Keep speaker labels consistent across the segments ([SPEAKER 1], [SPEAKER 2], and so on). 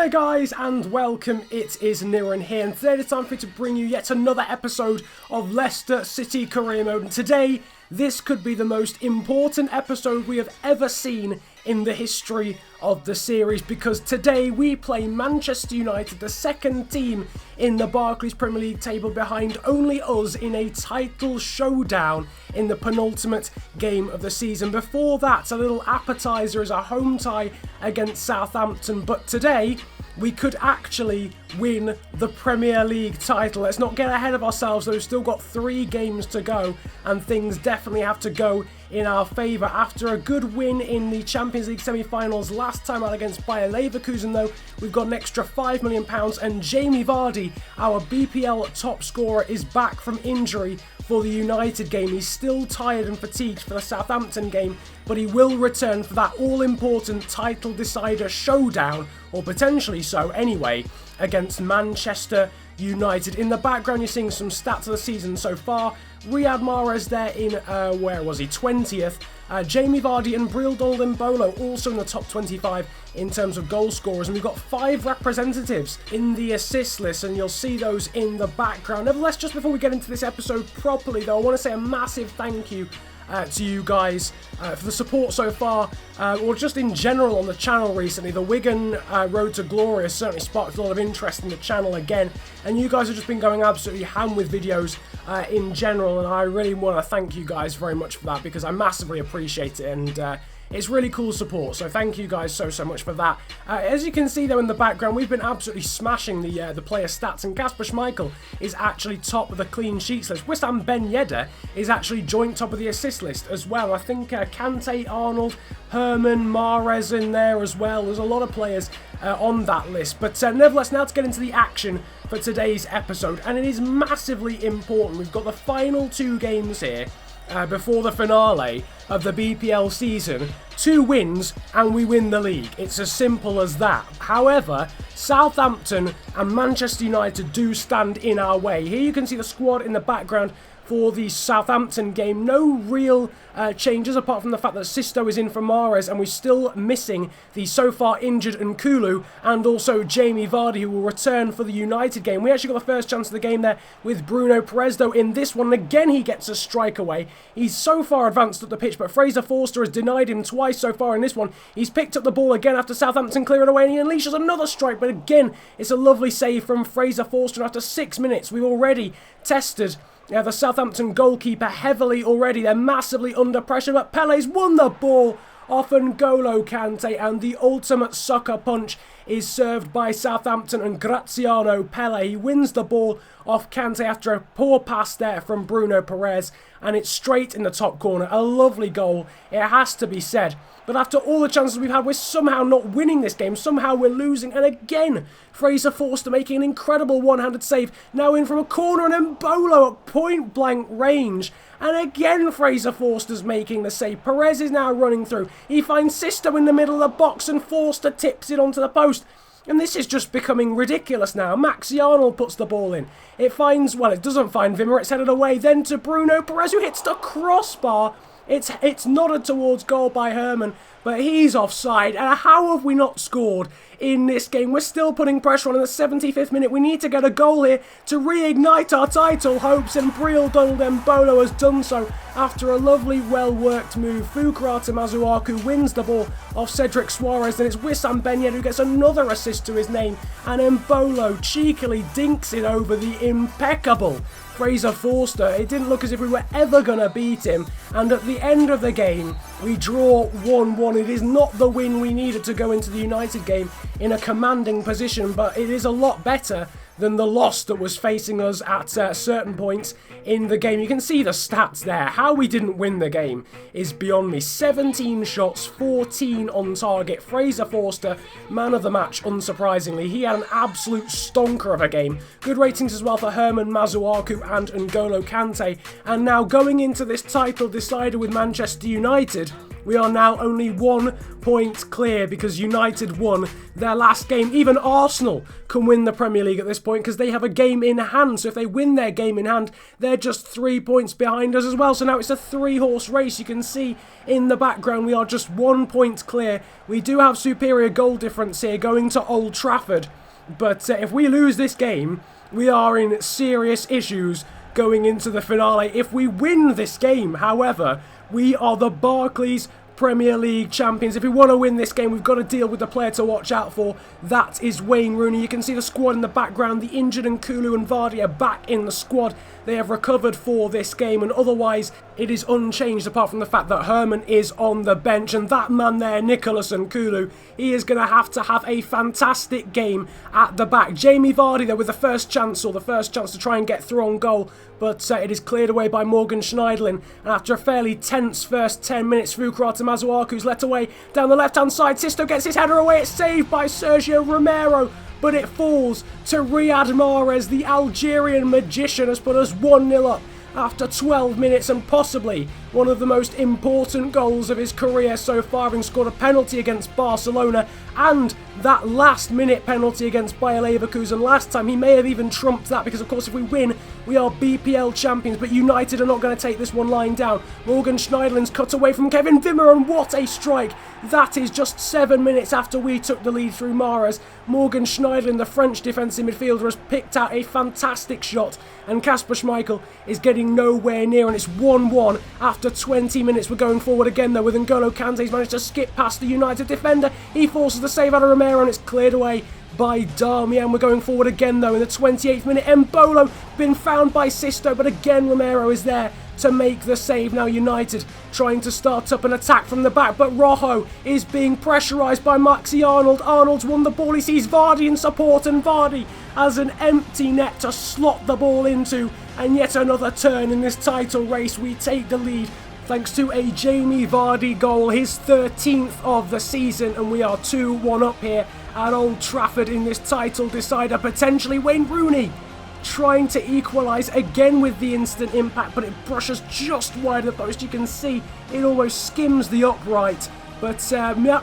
[SPEAKER 1] Hi guys and welcome, it is Niran here, and today it's time for me to bring you yet another episode of Leicester City Career Mode. And today, this could be the most important episode we have ever seen in the history of the series, because today we play Manchester United, the second team in the Barclays Premier League table behind only us, in a title showdown in the penultimate game of the season. Before that, a little appetizer is a home tie against Southampton, but today we could actually win the Premier League title. Let's not get ahead of ourselves, though. We've still got 3 games to go, and things definitely have to go in our favour. After a good win in the Champions League semi-finals last time out against Bayer Leverkusen, though, we've got an extra £5 million, and Jamie Vardy, our BPL top scorer, is back from injury for the United game. He's still tired and fatigued for the Southampton game, but he will return for that all-important title decider showdown, or potentially so anyway, against Manchester United. In the background, you're seeing some stats of the season so far. Riyad Mahrez there in, where was he, 20th. Jamie Vardy and Breel Embolo also in the top 25 in terms of goal scorers. And we've got 5 representatives in the assist list, and you'll see those in the background. Nevertheless, just before we get into this episode properly, though, I want to say a massive thank you to you guys for the support so far, or just in general on the channel recently. The Wigan Road to Glory has certainly sparked a lot of interest in the channel again, and you guys have just been going absolutely ham with videos in general, and I really want to thank you guys very much for that, because I massively appreciate it, and it's really cool support, so thank you guys so much for that. As you can see though in the background, we've been absolutely smashing the player stats, and Kasper Schmeichel is actually top of the clean sheets list. Wissam Ben Yedder is actually joint top of the assist list as well. I think Kante, Arnold, Herman, Mahrez in there as well. There's a lot of players on that list, but nevertheless, now to get into the action for today's episode, and it is massively important. We've got the final 2 games here before the finale of the BPL season. 2 wins and we win the league. It's as simple as that. However, Southampton and Manchester United do stand in our way. Here you can see the squad in the background for the Southampton game. No real changes apart from the fact that Sisto is in for Mahrez, and we're still missing the so far injured Nkulu and also Jamie Vardy, who will return for the United game. We actually got the first chance of the game there with Bruno Perez, though in this one again he gets a strike away. He's so far advanced up the pitch, but Fraser Forster has denied him twice so far in this one. He's picked up the ball again after Southampton clear it away, and he unleashes another strike, but again it's a lovely save from Fraser Forster. After 6 minutes we've already tested the Southampton goalkeeper heavily already. They're massively under pressure, but Pele's won the ball off N'Golo Kante, and the ultimate sucker punch is served by Southampton and Graziano Pele. He wins the ball off Kante after a poor pass there from Bruno Perez, and it's straight in the top corner. A lovely goal, it has to be said. But after all the chances we've had, we're somehow not winning this game. Somehow we're losing. And again, Fraser Forster making an incredible one-handed save. Now in from a corner, and Embolo at point-blank range. And again, Fraser Forster's making the save. Perez is now running through. He finds Sisto in the middle of the box, and Forster tips it onto the post. And this is just becoming ridiculous now. Maxi Arnold puts the ball in. It finds, well, it doesn't find Wimmer. It's headed away then to Bruno Perez, who hits the crossbar. It's nodded towards goal by Herman, but he's offside. And how have we not scored in this game? We're still putting pressure on in the 75th minute. We need to get a goal here to reignite our title hopes, and Breel Embolo has done so after a lovely, well-worked move. Fukurata Masuaku wins the ball off Cedric Suarez, and it's Wissam Ben Yedder who gets another assist to his name, and Embolo cheekily dinks it over the impeccable Fraser Forster. It didn't look as if we were ever going to beat him, and at the end of the game we draw 1-1. It is not the win we needed to go into the United game in a commanding position, but it is a lot better than the loss that was facing us at certain points in the game. You can see the stats there. How we didn't win the game is beyond me. 17 shots, 14 on target. Fraser Forster, man of the match, unsurprisingly. He had an absolute stonker of a game. Good ratings as well for Herman Masuaku and N'Golo Kante. And now going into this title decider with Manchester United, We are now only 1 point clear because United won their last game. Even Arsenal can win the Premier League at this point because they have a game in hand. So if they win their game in hand, they're just 3 points behind us as well. So now it's a 3-horse race. You can see in the background we are just 1 point clear. We do have superior goal difference here going to Old Trafford. But if we lose this game, we are in serious issues going into the finale. If we win this game, however, we are the Barclays Premier League champions. If we want to win this game, we've got to deal with the player to watch out for. That is Wayne Rooney. You can see the squad in the background. The injured Nkulu and Vardy are back in the squad. They have recovered for this game, and otherwise it is unchanged apart from the fact that Herman is on the bench. And that man there, Nicholas Nkulu, he is going to have a fantastic game at the back. Jamie Vardy there with the first chance to try and get through on goal, but it is cleared away by Morgan Schneiderlin. And after a fairly tense first 10 minutes, Fukrata Masuaku's let away down the left-hand side. Sisto gets his header away. It's saved by Sergio Romero, but it falls to Riyad Mahrez. The Algerian magician has put us 1-0 up after 12 minutes, and possibly one of the most important goals of his career so far, having scored a penalty against Barcelona and that last-minute penalty against Bayer Leverkusen last time. He may have even trumped that because, of course, if we win, we are BPL champions, but United are not going to take this one lying down. Morgan Schneiderlin's cut away from Kevin Wimmer, and what a strike! That is just 7 minutes after we took the lead through Mahrez. Morgan Schneiderlin, the French defensive midfielder, has picked out a fantastic shot, and Kasper Schmeichel is getting nowhere near, and it's 1-1 after 20 minutes. We're going forward again, though, with N'Golo Kante. He's managed to skip past the United defender. He forces the save out of Romero, and it's cleared away by Darmian. We're going forward again, though, in the 28th minute. Embolo been found by Sisto, but again Romero is there to make the save. Now United trying to start up an attack from the back, but Rojo is being pressurised by Maxi Arnold. Arnold's won the ball. He sees Vardy in support, and Vardy has an empty net to slot the ball into, and yet another turn in this title race. We take the lead thanks to a Jamie Vardy goal, his 13th of the season, and we are 2-1 up here at Old Trafford in this title decider. Potentially Wayne Rooney trying to equalise again with the instant impact, but it brushes just wide of the post. You can see it almost skims the upright. But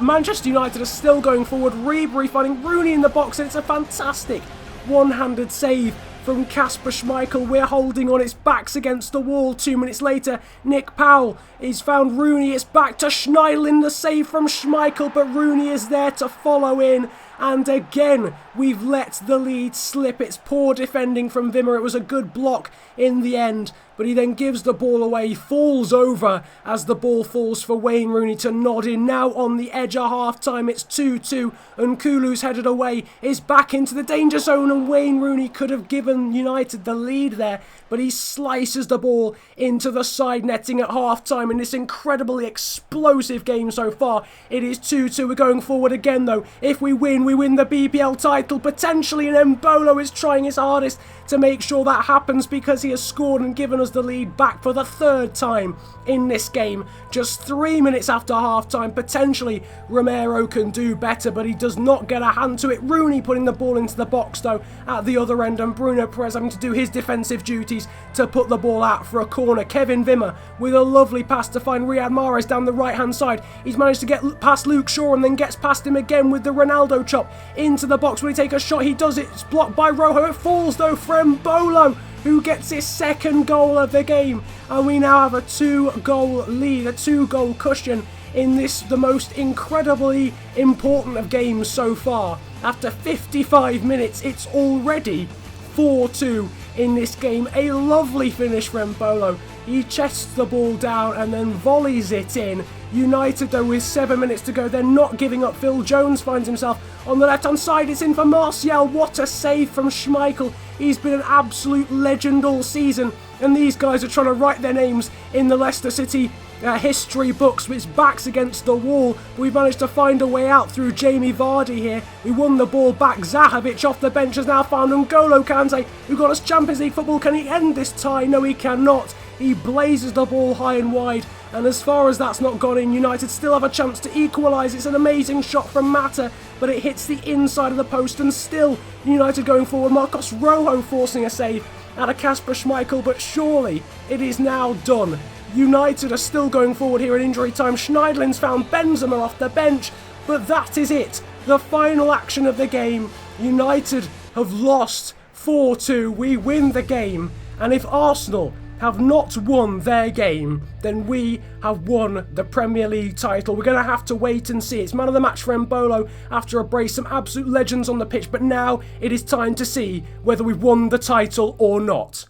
[SPEAKER 1] Manchester United are still going forward. Ribery finding Rooney in the box, and it's a fantastic one-handed save from Kasper Schmeichel. We're holding on, its backs against the wall. 2 minutes later, Nick Powell is found Rooney. It's back to Schneiderlin, the save from Schmeichel, but Rooney is there to follow in. And again, we've let the lead slip. It's poor defending from Wimmer. It was a good block in the end, but he then gives the ball away. He falls over as the ball falls for Wayne Rooney to nod in. Now on the edge of half-time, it's 2-2, and Kulu's headed away. Is back into the danger zone, and Wayne Rooney could have given United the lead there, but he slices the ball into the side netting at half-time in this incredibly explosive game so far. It is 2-2. We're going forward again, though. If we win the BPL title, potentially, and Embolo is trying his hardest to make sure that happens because he has scored and given us the lead back for the 3rd time in this game. Just 3 minutes after half-time, potentially Romero can do better, but he does not get a hand to it. Rooney putting the ball into the box, though, at the other end, and Bruno Perez having to do his defensive duties to put the ball out for a corner. Kevin Wimmer with a lovely pass to find Riyad Mahrez down the right-hand side. He's managed to get past Luke Shaw and then gets past him again with the Ronaldo chop into the box. Will he take a shot? He does it. It's blocked by Rojo. It falls, though, for Embolo, who gets his 2nd goal of the game. And we now have a 2-goal lead, a 2-goal cushion in this, the most incredibly important of games so far. After 55 minutes, it's already 4-2 in this game. A lovely finish for Embolo. He chests the ball down and then volleys it in. United, though, with 7 minutes to go, they're not giving up. Phil Jones finds himself on the left-hand side. It's in for Martial. What a save from Schmeichel. He's been an absolute legend all season, and these guys are trying to write their names in the Leicester City history books. Its back's against the wall. We've managed to find a way out through Jamie Vardy here. We won the ball back. Zahovic off the bench has now found N'Golo Kante, who got us Champions League football. Can he end this tie? No, he cannot. He blazes the ball high and wide, and as far as that's not gone in, United still have a chance to equalise. It's an amazing shot from Mata, but it hits the inside of the post, and still United going forward. Marcos Rojo forcing a save out of Kasper Schmeichel, but surely it is now done. United are still going forward here in injury time. Schneiderlin's found Benzema off the bench, but that is it. The final action of the game. United have lost 4-2. We win the game, and if Arsenal have not won their game, then we have won the Premier League title. We're going to have to wait and see. It's man of the match for Mbolo after a brace, some absolute legends on the pitch, but now it is time to see whether we've won the title or not.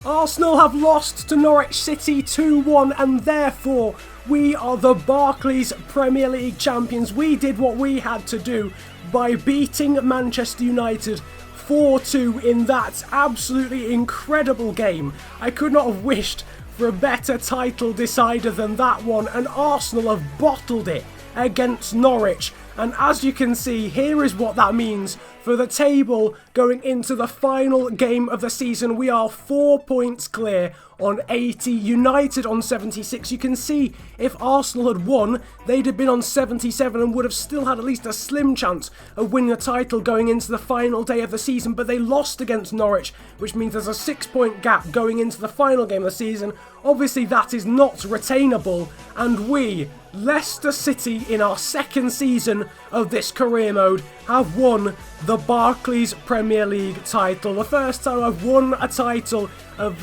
[SPEAKER 1] Arsenal have lost to Norwich City 2-1, and therefore we are the Barclays Premier League champions. We did what we had to do by beating Manchester United 4-2 in that absolutely incredible game. I could not have wished for a better title decider than that one, and Arsenal have bottled it against Norwich. And as you can see, here is what that means for the table going into the final game of the season. We are 4 points clear on 80, United on 76. You can see if Arsenal had won, they'd have been on 77 and would have still had at least a slim chance of winning a title going into the final day of the season, but they lost against Norwich, which means there's a 6-point gap going into the final game of the season. Obviously that is not retainable, and we, Leicester City, in our second season of this career mode, have won the Barclays Premier League title. The first time I've won a title of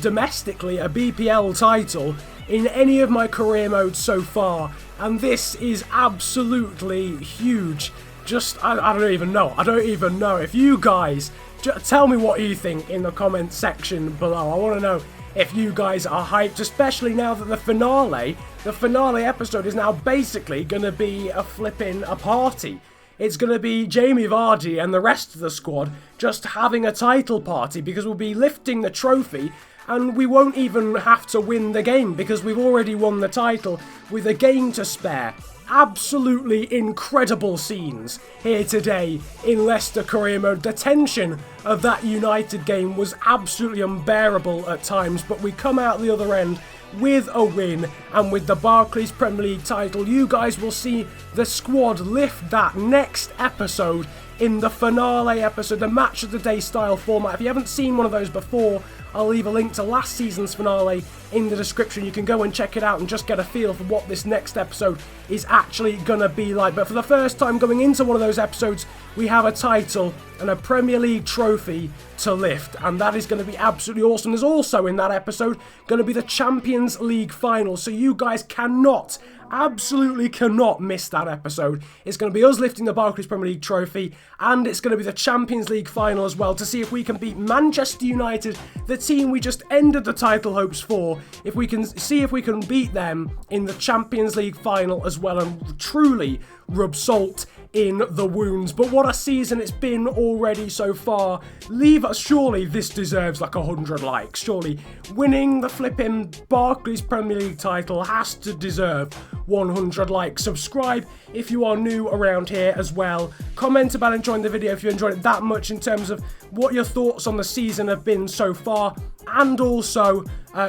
[SPEAKER 1] domestically, a BPL title, in any of my career modes so far, and this is absolutely huge. I don't even know. If you guys, tell me what you think in the comment section below. I want to know if you guys are hyped, especially now that the finale episode is now basically going to be a party. It's going to be Jamie Vardy and the rest of the squad just having a title party, because we'll be lifting the trophy and we won't even have to win the game because we've already won the title with a game to spare. Absolutely incredible scenes here today in Leicester career mode. The tension of that United game was absolutely unbearable at times, but we come out the other end with a win, and with the Barclays Premier League title. You guys will see the squad lift that next episode in the finale episode, the match of the day style format. If you haven't seen one of those before, I'll leave a link to last season's finale in the description. You can go and check it out and just get a feel for what this next episode is actually gonna be like. But for the first time going into one of those episodes, we have a title and a Premier League trophy to lift, and that is going to be absolutely awesome. There's also in that episode going to be the Champions League final, so you guys absolutely cannot miss that episode. It's going to be us lifting the Barclays Premier League trophy, and it's going to be the Champions League final as well, to see if we can beat Manchester United, the team we just ended the title hopes for. If we can see if we can beat them in the Champions League final as well, and truly rub salt in the wounds. But what a season it's been already so far. Surely this deserves like 100 likes. Surely winning the flipping Barclays Premier League title has to deserve 100 likes. Subscribe if you are new around here as well. Comment about enjoying the video if you enjoyed it that much, in terms of what your thoughts on the season have been so far, and also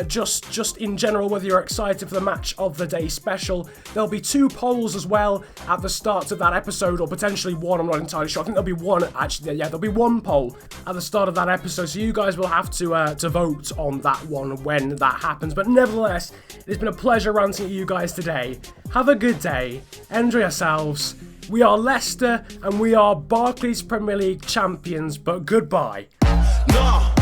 [SPEAKER 1] just in general whether you're excited for the match of the day special. There'll be 2 polls as well at the start of that episode, or potentially 1, I'm not entirely sure. I think there'll be 1 actually. Yeah, there'll be 1 poll at the start of that episode, so you guys will have to vote on that one when that happens. But nevertheless, it's been a pleasure ranting at you guys today. Have a good day, enjoy yourselves. We are Leicester and we are Barclays Premier League champions, but goodbye. No.